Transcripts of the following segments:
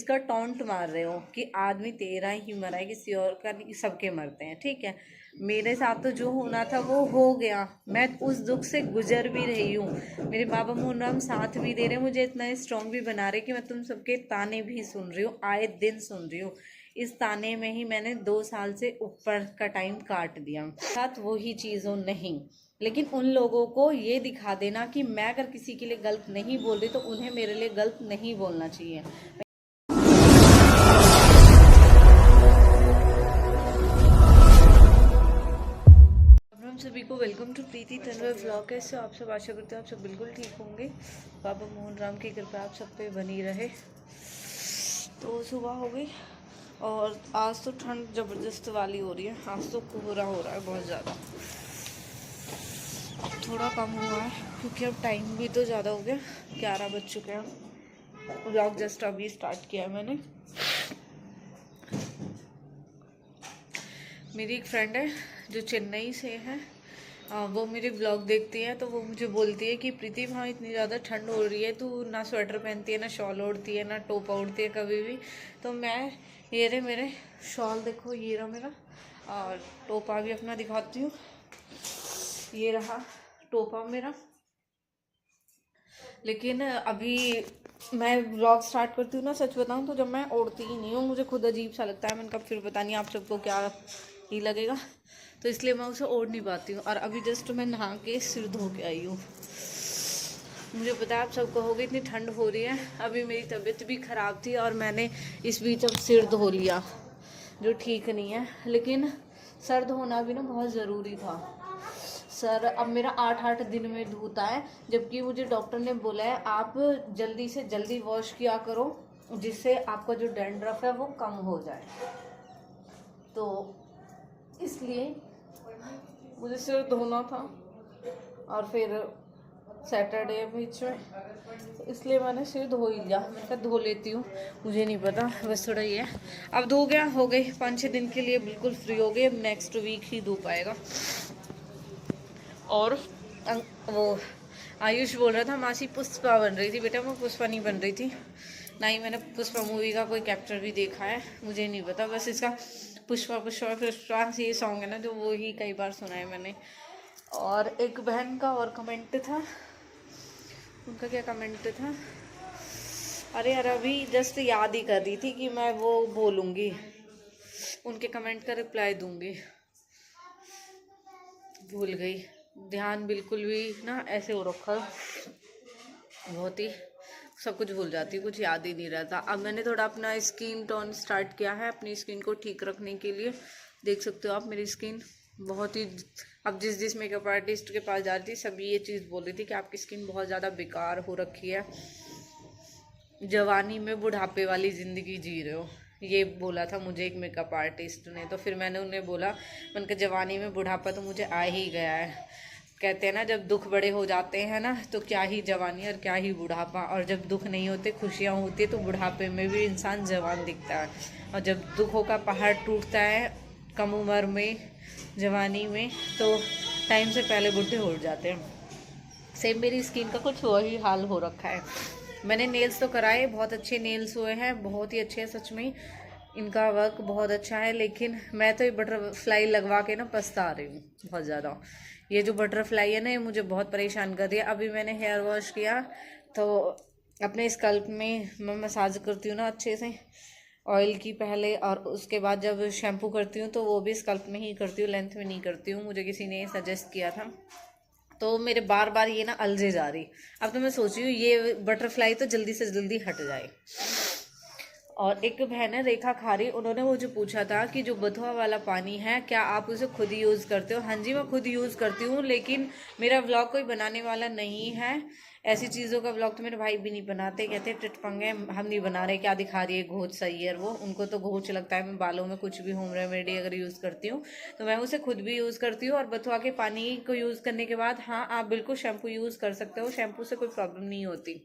का टॉन्ट मार रहे हो कि आदमी तेरा ही मरा है, किसी और का नहीं, सबके मरते हैं, ठीक है। मेरे साथ तो जो होना था वो हो गया, मैं उस दुख से गुजर भी रही हूँ। मेरे बाबा मोहनराम साथ भी दे रहे हैं, मुझे इतना स्ट्रांग भी बना रहे कि मैं तुम सबके ताने भी सुन रही हूँ, आए दिन सुन रही हूँ। इस ताने में ही मैंने 2 साल से ऊपर का टाइम काट दिया। साथ वही चीज़ों नहीं, लेकिन उन लोगों को ये दिखा देना कि मैं अगर किसी के लिए गलत नहीं बोल रही तो उन्हें मेरे लिए गलत नहीं बोलना चाहिए। हम सभी को welcome to Preeti Tanwar vlog. कैसे आप सब, आशा करते हो आप सब बिल्कुल ठीक होंगे। बाबा मोहनराम की कृपा आप सब पे बनी रहे। तो सुबह हो गई और आज तो ठंड ज़बरदस्त वाली हो रही है। आज तो कोहरा हो रहा है बहुत ज़्यादा। अब थोड़ा कम हुआ है क्योंकि अब टाइम भी तो ज़्यादा हो गया, 11 बज चुके हैं। व्लॉग जस्ट अभी स्टार्ट किया है मैंने। मेरी एक फ्रेंड है जो चेन्नई से है, वो मेरे ब्लॉग देखती है, तो वो मुझे बोलती है कि प्रीति वहाँ इतनी ज़्यादा ठंड हो रही है, तू ना स्वेटर पहनती है, ना शॉल ओढ़ती है, ना टोपा ओढ़ती है कभी भी। तो मैं, ये रहे मेरे शॉल, देखो ये रहा मेरा, और टोपा भी अपना दिखाती हूँ, ये रहा टोपा मेरा। लेकिन अभी मैं व्लॉग स्टार्ट करती हूँ ना, सच बताऊँ तो जब मैं ओढ़ती ही नहीं हूँ, मुझे खुद अजीब सा लगता है। मैंने कहा फिर पता नहीं आप सबको क्या ही लगेगा, तो इसलिए मैं उसे ओढ़ नहीं पाती हूँ। और अभी जस्ट मैं नहा के सिर धो के आई हूँ। मुझे पता है आप सब कहोगे इतनी ठंड हो रही है, अभी मेरी तबीयत भी ख़राब थी और मैंने इस बीच अब सिर धो लिया, जो ठीक नहीं है। लेकिन सर धोना भी ना बहुत ज़रूरी था। सर अब मेरा 8-8 दिन में धोता है, जबकि मुझे डॉक्टर ने बोला है आप जल्दी से जल्दी वॉश किया करो, जिससे आपका जो डैंड्रफ है वो कम हो जाए। तो इसलिए मुझे सिर धोना था और फिर सैटरडे बीच में, इसलिए मैंने सिर धो ही लिया। मैंने कहा धो लेती हूँ, मुझे नहीं पता, बस थोड़ा ये है। अब धो गया, हो गई 5-6 दिन के लिए बिल्कुल फ्री हो गई। अब नेक्स्ट वीक ही धो पाएगा। और वो आयुष बोल रहा था मासी पुष्पा बन रही थी। बेटा मैं पुष्पा नहीं बन रही थी, ना ही मैंने पुष्पा मूवी का कोई कैप्चर भी देखा है, मुझे नहीं पता। बस इसका पुष्पा पुष्पा पुष्पा ये सॉन्ग है ना, जो वो ही कई बार सुना है मैंने। और एक बहन का और कमेंट था, उनका क्या कमेंट था, अरे यार अभी जस्ट याद ही कर रही थी कि मैं वो बोलूँगी, उनके कमेंट का रिप्लाई दूँगी, भूल गई। ध्यान बिल्कुल भी ना ऐसे हो रखा, बहुत ही सब कुछ भूल जाती हूँ, कुछ याद ही नहीं रहता। अब मैंने थोड़ा अपना स्किन टोन स्टार्ट किया है, अपनी स्किन को ठीक रखने के लिए। देख सकते हो आप मेरी स्किन बहुत ही, अब जिस मेकअप आर्टिस्ट के पास जा रही थी सभी ये चीज़ बोल रही थी कि आपकी स्किन बहुत ज़्यादा बेकार हो रखी है, जवानी में बुढ़ापे वाली ज़िंदगी जी रहे हो, ये बोला था मुझे एक मेकअप आर्टिस्ट ने। तो फिर मैंने उन्हें बोला, मैंने कहा जवानी में बुढ़ापा तो मुझे आ ही गया है। कहते हैं ना जब दुख बड़े हो जाते हैं ना, तो क्या ही जवानी और क्या ही बुढ़ापा, और जब दुख नहीं होते खुशियाँ होती है तो बुढ़ापे में भी इंसान जवान दिखता है। और जब दुखों का पहाड़ टूटता है कम उम्र में, जवानी में, तो टाइम से पहले बुढ़े हो जाते हैं। सेम मेरी स्किन का कुछ वही हाल हो रखा है। मैंने नेल्स तो कराए, बहुत अच्छे नेल्स हुए हैं, बहुत ही अच्छे हैं सच में, इनका वर्क बहुत अच्छा है। लेकिन मैं तो ये बटरफ्लाई लगवा के ना पछता रही हूँ बहुत ज़्यादा। ये जो बटरफ्लाई है ना, ये मुझे बहुत परेशान कर दिया। अभी मैंने हेयर वॉश किया तो अपने स्कल्प में मैं मसाज करती हूँ ना अच्छे से, ऑयल की पहले, और उसके बाद जब शैम्पू करती हूँ तो वो भी स्कल्प में ही करती हूँ, लेंथ में नहीं करती हूँ। मुझे किसी ने सजेस्ट किया था, तो मेरे बार बार ये ना अलझे जा रही। अब तो मैं सोच रही हूँ ये बटरफ्लाई तो जल्दी से जल्दी हट जाए। और एक बहन है रेखा खारी, उन्होंने मुझे पूछा था कि जो बथुआ वाला पानी है क्या आप उसे खुद ही यूज़ करते हो। हाँ जी मैं खुद यूज़ करती हूँ, लेकिन मेरा व्लॉग कोई बनाने वाला नहीं है। ऐसी चीज़ों का व्लॉग तो मेरे भाई भी नहीं बनाते, कहते हैं टिटपंगे हम नहीं बना रहे, क्या दिखा रही है घोच सही है। वो उनको तो घोच लगता है मैं बालों में कुछ भी होम रेमेडी अगर यूज़ करती हूँ तो मैं उसे खुद भी यूज़ करती हूँ। और बथुआ के पानी को यूज़ करने के बाद हाँ आप बिल्कुल शैम्पू यूज़ कर सकते हो, शैम्पू से कोई प्रॉब्लम नहीं होती।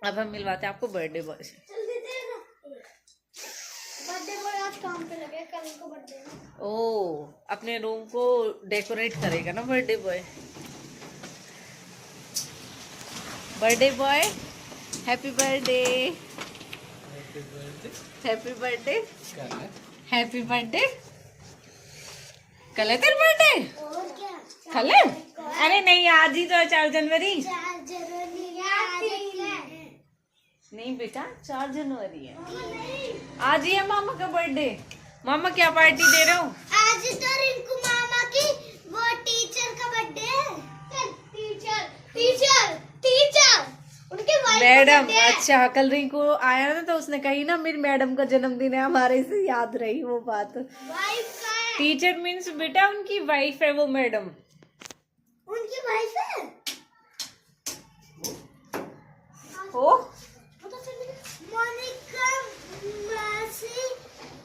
अब हम मिलवाते हैं आपको बर्थडे बॉय से। काम पे लगे, कल को बर्थडे। ओ अपने रूम को डेकोरेट करेगा ना birthday boy. Birthday boy happy birthday. Happy birthday. Happy birthday. कल है तेरा बर्थडे? कल है? अरे नहीं, आज ही तो है, 4 जनवरी। नहीं बेटा, 4 जनवरी है, आज ही है मामा का बर्थडे। मामा क्या पार्टी दे रहे हो? आज तो रिंकू मामा की वो टीचर का बर्थडे है। टीचर टीचर टीचर उनके वाइफ मैडम। अच्छा, कल रिंकू आया ना तो उसने कही ना मेरी मैडम का जन्मदिन है, हमारे से याद रही वो बात। वाइफ का है। टीचर मीन्स बेटा उनकी वाइफ है वो मैडम। उनकी वाइफ है। हो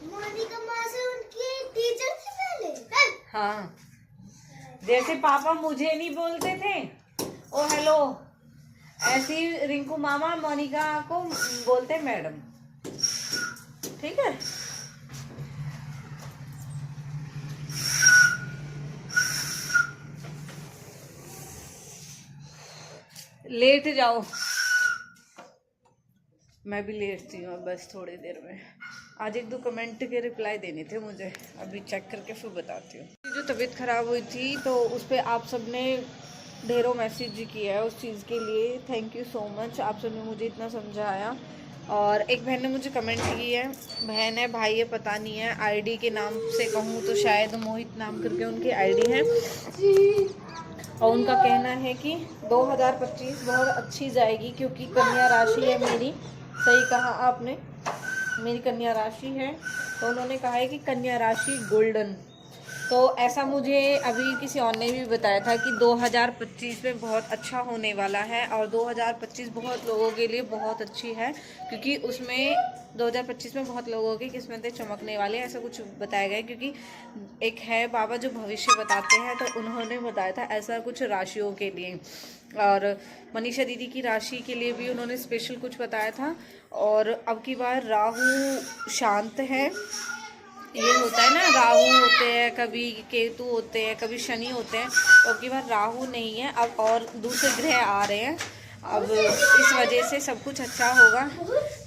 मोनिका मासी उनकी टीचर थी पहले। हाँ, जैसे पापा मुझे नहीं बोलते थे ओ हेलो, ऐसे ही रिंकू मामा मोनिका को बोलते मैडम। ठीक है। लेट जाओ, मैं भी लेटती हूँ बस थोड़ी देर में। आज 1-2 कमेंट के रिप्लाई देने थे मुझे, अभी चेक करके फिर बताती हूँ। जो तबीयत ख़राब हुई थी तो उस पर आप सब ने ढेरों मैसेज किया है, उस चीज़ के लिए थैंक यू सो मच। आप सब ने मुझे इतना समझाया। और एक बहन ने मुझे कमेंट की है, बहन है भाई है पता नहीं है, आईडी के नाम से कहूँ तो शायद मोहित नाम करके उनकी आईडी है, और उनका कहना है कि 2025 बहुत अच्छी जाएगी क्योंकि कन्या राशि है मेरी। सही कहा आपने, मेरी कन्या राशि है, तो उन्होंने कहा है कि कन्या राशि गोल्डन। तो ऐसा मुझे अभी किसी और ने भी बताया था कि 2025 में बहुत अच्छा होने वाला है, और 2025 बहुत लोगों के लिए बहुत अच्छी है क्योंकि उसमें 2025 में बहुत लोगों की किस्मतें चमकने वाली है, ऐसा कुछ बताया गया है। क्योंकि एक है बाबा जो भविष्य बताते हैं, तो उन्होंने बताया था ऐसा कुछ राशियों के लिए, और मनीषा दीदी की राशि के लिए भी उन्होंने स्पेशल कुछ बताया था। और अब की बार राहु शांत है, ये होता है ना, राहु होते हैं, कभी केतु होते हैं, कभी शनि होते हैं, तो अब की बार राहु नहीं है अब, और दूसरे ग्रह आ रहे हैं अब, इस वजह से सब कुछ अच्छा होगा।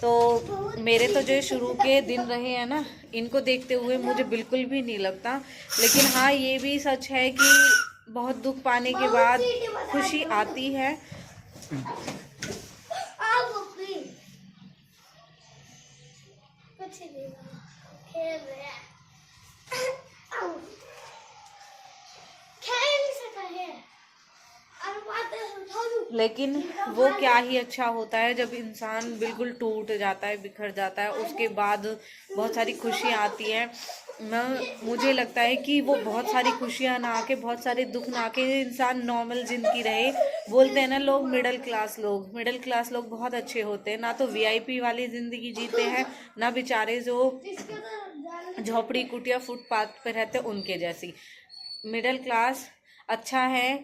तो मेरे तो जो शुरू के दिन रहे हैं ना, इनको देखते हुए मुझे बिल्कुल भी नहीं लगता। लेकिन हाँ, ये भी सच है कि बहुत दुख पाने के बाद खुशी आती है। लेकिन वो क्या ही अच्छा होता है जब इंसान बिल्कुल टूट जाता है, बिखर जाता है, उसके बाद बहुत सारी खुशियाँ आती हैं। मुझे लगता है कि वो बहुत सारी खुशियाँ ना आके, बहुत सारे दुख ना आके इंसान नॉर्मल ज़िंदगी रहे। बोलते हैं ना लोग, मिडिल क्लास लोग बहुत अच्छे होते हैं, ना तो वीआईपी वाली ज़िंदगी जीते हैं, ना बेचारे जो झोपड़ी कुटिया फुटपाथ पे रहते उनके जैसी। मिडिल क्लास अच्छा है,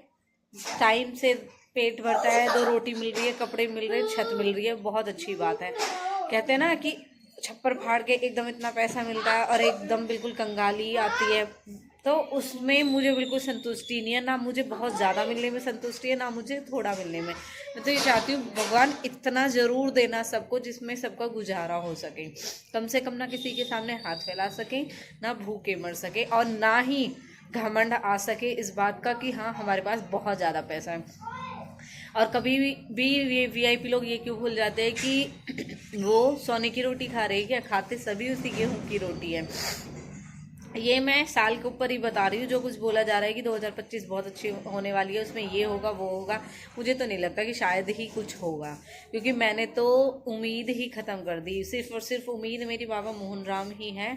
टाइम से पेट भरता है, 2 रोटी मिल रही है, कपड़े मिल रहे हैं, छत मिल रही है, बहुत अच्छी बात है। कहते हैं ना कि छप्पर फाड़ के एकदम इतना पैसा मिलता है और एकदम बिल्कुल कंगाली आती है, तो उसमें मुझे बिल्कुल संतुष्टि नहीं है। ना मुझे बहुत ज़्यादा मिलने में संतुष्टि है, ना मुझे थोड़ा मिलने में। मैं तो ये चाहती हूँ भगवान इतना ज़रूर देना सबको जिसमें सबका गुजारा हो सके, कम से कम ना किसी के सामने हाथ फैला सके, ना भूखे मर सके, और ना ही घमंड आ सके इस बात का कि हाँ हमारे पास बहुत ज़्यादा पैसा है। और कभी भी ये वीआईपी लोग ये क्यों भूल जाते हैं कि वो सोने की रोटी खा रहे हैं, क्या खाते सभी उसी गेहूं की रोटी है। ये मैं साल के ऊपर ही बता रही हूँ, जो कुछ बोला जा रहा है कि 2025 बहुत अच्छी होने वाली है, उसमें ये होगा वो होगा, मुझे तो नहीं लगता कि शायद ही कुछ होगा, क्योंकि मैंने तो उम्मीद ही ख़त्म कर दी। सिर्फ और सिर्फ उम्मीद मेरी बाबा मोहन राम ही है।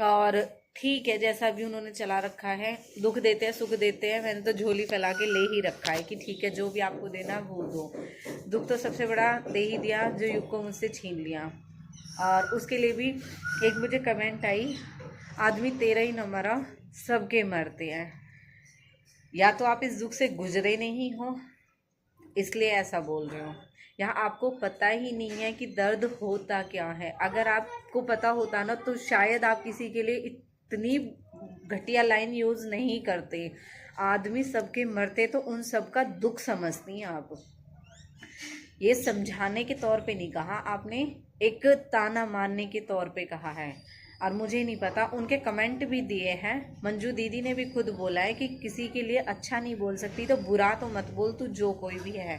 और ठीक है, जैसा भी उन्होंने चला रखा है, दुख देते हैं सुख देते हैं, मैंने तो झोली फैला के ले ही रखा है कि ठीक है जो भी आपको देना वो दो। दुख तो सबसे बड़ा दे ही दिया जो युग को मुझसे छीन लिया। और उसके लिए भी एक मुझे कमेंट आई, आदमी तेरा ही न मरा सबके मरते हैं। या तो आप इस दुख से गुजरे नहीं हो इसलिए ऐसा बोल रहे हो, यहाँ आपको पता ही नहीं है कि दर्द होता क्या है। अगर आपको पता होता ना तो शायद आप किसी के लिए इतनी घटिया लाइन यूज़ नहीं करते। आदमी सबके मरते तो उन सबका दुख समझती हैं आप। ये समझाने के तौर पे नहीं कहा आपने, एक ताना मारने के तौर पे कहा है। और मुझे नहीं पता, उनके कमेंट भी दिए हैं। मंजू दीदी ने भी खुद बोला है कि किसी के लिए अच्छा नहीं बोल सकती तो बुरा तो मत बोल, तू जो कोई भी है।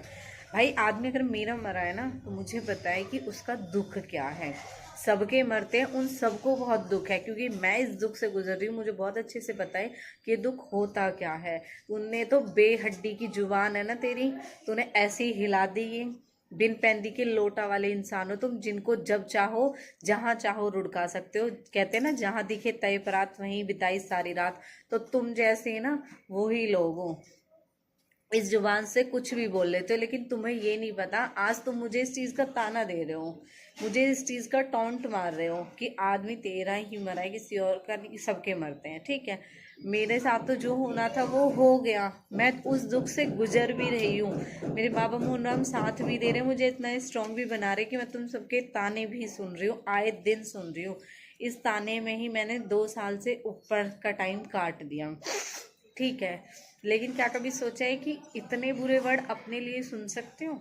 भाई आदमी अगर मेरा मरा है ना तो मुझे पता है कि उसका दुख क्या है। सबके मरते हैं, उन सबको बहुत दुख है, क्योंकि मैं इस दुख से गुजर रही हूँ। मुझे बहुत अच्छे से पता है कि दुख होता क्या है। तूने तो बेहड्डी की जुबान है ना तेरी, तूने ऐसी हिला दी। बिन पैंदी के लोटा वाले इंसान हो तुम, जिनको जब चाहो जहाँ चाहो रुड़का सकते हो। कहते हैं ना, जहाँ दिखे तय परात वहीं बिताई सारी रात। तो तुम जैसे ना वही लोग हो, इस जुबान से कुछ भी बोल लेते हो। लेकिन तुम्हें ये नहीं पता, आज तुम मुझे इस चीज़ का ताना दे रहे हो, मुझे इस चीज़ का टॉन्ट मार रहे हो कि आदमी तेरा ही मरा है, किसी और का नहीं, सबके मरते हैं। ठीक है, मेरे साथ तो जो होना था वो हो गया। मैं उस दुख से गुजर भी रही हूँ। मेरे बाबा मोहनराम साथ भी दे रहे हैं, मुझे इतना स्ट्रॉन्ग भी बना रहे कि मैं तुम सबके ताने भी सुन रही हूँ, आए दिन सुन रही हूँ। इस ताने में ही मैंने 2 साल से ऊपर का टाइम काट दिया। ठीक है, लेकिन क्या कभी सोचा है कि इतने बुरे वर्ड अपने लिए सुन सकते हो?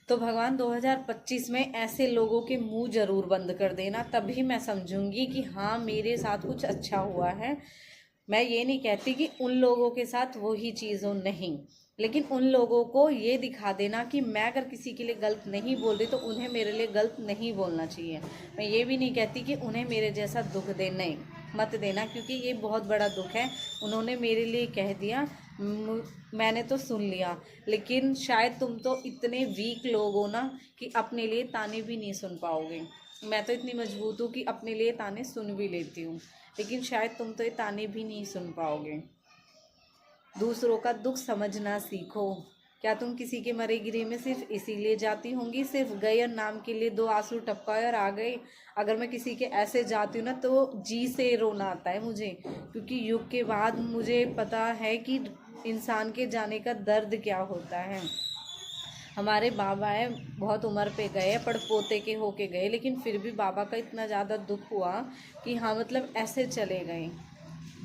तो भगवान 2025 में ऐसे लोगों के मुंह जरूर बंद कर देना, तभी मैं समझूंगी कि हाँ मेरे साथ कुछ अच्छा हुआ है। मैं ये नहीं कहती कि उन लोगों के साथ वही चीज़ हो, नहीं, लेकिन उन लोगों को ये दिखा देना कि मैं अगर किसी के लिए गलत नहीं बोल रही तो उन्हें मेरे लिए गलत नहीं बोलना चाहिए। मैं ये भी नहीं कहती कि उन्हें मेरे जैसा दुख दे, नहीं, मत देना, क्योंकि ये बहुत बड़ा दुख है। उन्होंने मेरे लिए कह दिया, मैंने तो सुन लिया, लेकिन शायद तुम तो इतने वीक लोग हो ना कि अपने लिए ताने भी नहीं सुन पाओगे। मैं तो इतनी मजबूत हूँ कि अपने लिए ताने सुन भी लेती हूँ, लेकिन शायद तुम तो ये ताने भी नहीं सुन पाओगे। दूसरों का दुख समझना सीखो। क्या तुम किसी के मरे गिरे में सिर्फ इसीलिए जाती होंगी, सिर्फ गए और नाम के लिए 2 आंसू टपकाए और आ गए? अगर मैं किसी के ऐसे जाती हूँ ना तो जी से रोना आता है मुझे, क्योंकि युग के बाद मुझे पता है कि इंसान के जाने का दर्द क्या होता है। हमारे बाबा है, बहुत उम्र पे गए, पड़पोते के होके गए, लेकिन फिर भी बाबा का इतना ज़्यादा दुख हुआ कि हाँ मतलब ऐसे चले गए।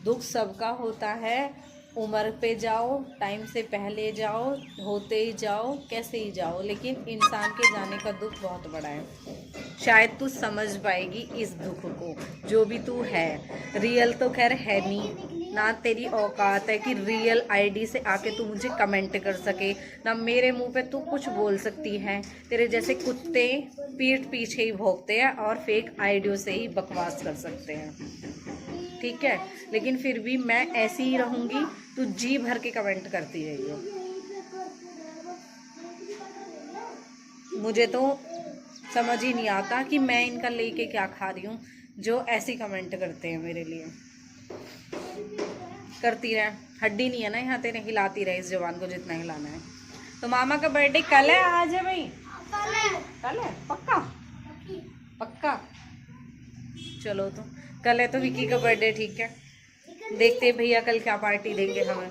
दुख सबका होता है, उम्र पे जाओ, टाइम से पहले जाओ, होते ही जाओ, कैसे ही जाओ, लेकिन इंसान के जाने का दुख बहुत बड़ा है। शायद तू समझ पाएगी इस दुख को, जो भी तू है। रियल तो खैर है नहीं, ना तेरी औकात है कि रियल आईडी से आके तू मुझे कमेंट कर सके, ना मेरे मुंह पे तू कुछ बोल सकती है। तेरे जैसे कुत्ते पीठ पीछे ही भौंकते हैं और फेक आईडियो से ही बकवास कर सकते हैं। ठीक है, लेकिन फिर भी मैं ऐसी ही रहूंगी, तू जी भर के कमेंट करती रही हो। मुझे तो समझ ही नहीं आता कि मैं इनका लेके क्या खा रही हूँ, जो ऐसी कमेंट करते हैं मेरे लिए। करती रहे, हड्डी नहीं है ना यहाँ तेरे, हिलाती रहे इस जवान को जितना हिलाना है। तो मामा का बर्थडे कल है, आज है भाई? कल है पक्का? पक्का, चलो तो कल है तो विकी का बर्थडे। ठीक है, देखते हैं भैया कल क्या पार्टी देंगे हमें।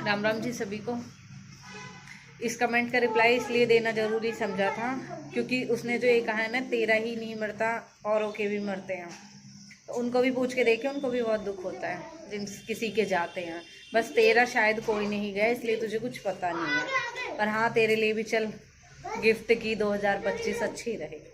राम राम जी सभी को। इस कमेंट का रिप्लाई इसलिए देना जरूरी समझा था क्योंकि उसने जो ये कहा है ना, तेरा ही नहीं मरता औरों के भी मरते हैं, तो उनको भी पूछ के देखे, उनको भी बहुत दुख होता है जिन किसी के जाते हैं। बस तेरा शायद कोई नहीं गया इसलिए तुझे कुछ पता नहीं है, पर हाँ तेरे लिए भी चल गिफ्ट की 2025 अच्छी रहे।